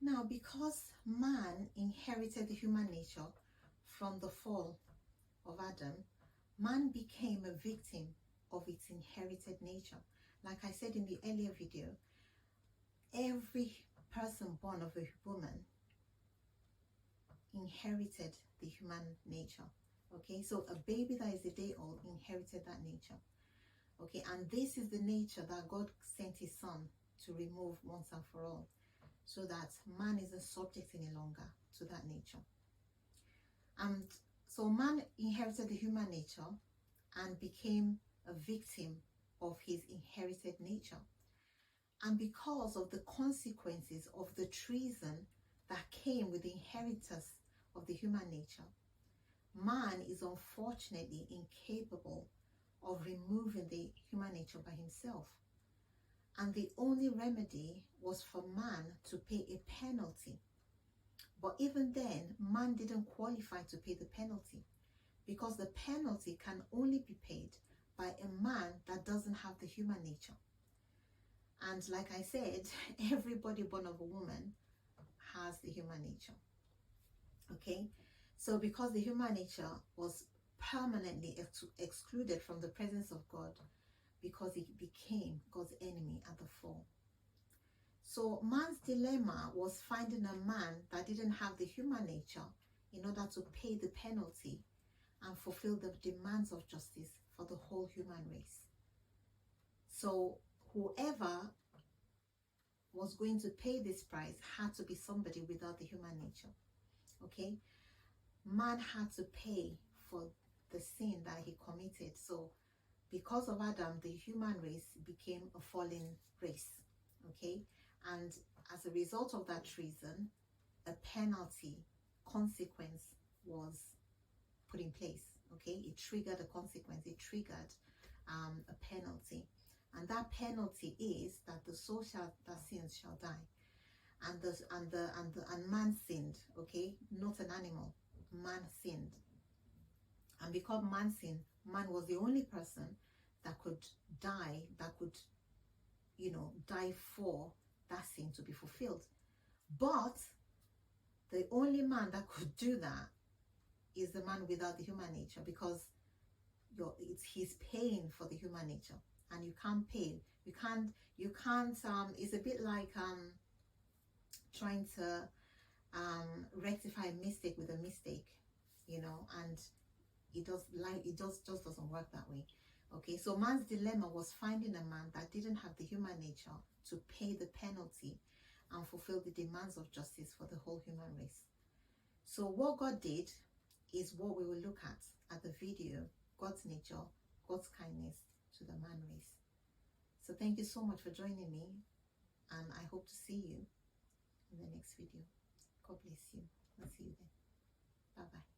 Now, because man inherited the human nature from the fall of Adam, man became a victim of its inherited nature. Like I said in the earlier video, every person born of a woman inherited the human nature. Okay, so a baby that is a day old inherited that nature. Okay, and this is the nature that God sent his son to remove once and for all, so that man isn't subject any longer to that nature. And so man inherited the human nature and became a victim of his inherited nature. And because of the consequences of the treason that came with the inheritance of the human nature, man is unfortunately incapable of removing the human nature by himself. And the only remedy was for man to pay a penalty. But even then, man didn't qualify to pay the penalty, because the penalty can only be paid by a man that doesn't have the human nature. And like I said, everybody born of a woman has the human nature. Okay, so because the human nature was permanently excluded from the presence of God, because it became God's enemy at the fall. So man's dilemma was finding a man that didn't have the human nature in order to pay the penalty and fulfill the demands of justice for the whole human race. So whoever was going to pay this price had to be somebody without the human nature. Okay, man had to pay for the sin that he committed. So because of Adam, the human race became a fallen race. Okay, and as a result of that treason, a penalty consequence was put in place. Okay, it triggered a consequence, it triggered a penalty, and that penalty is that the soul that sins shall die. And man sinned. Okay, not an animal, man sinned. And because man sinned, man was the only person that could die, that could, die for that sin to be fulfilled. But the only man that could do that is the man without the human nature, because he's paying for the human nature, and you can't pay. You can't. It's a bit like trying to rectify a mistake with a mistake, and it just doesn't work that way. Okay, so man's dilemma was finding a man that didn't have the human nature to pay the penalty and fulfill the demands of justice for the whole human race. So what God did is what we will look at the video: God's nature, God's kindness to the man race. So thank you so much for joining me, and I hope to see you in the next video. God bless you. I'll see you then. Bye bye.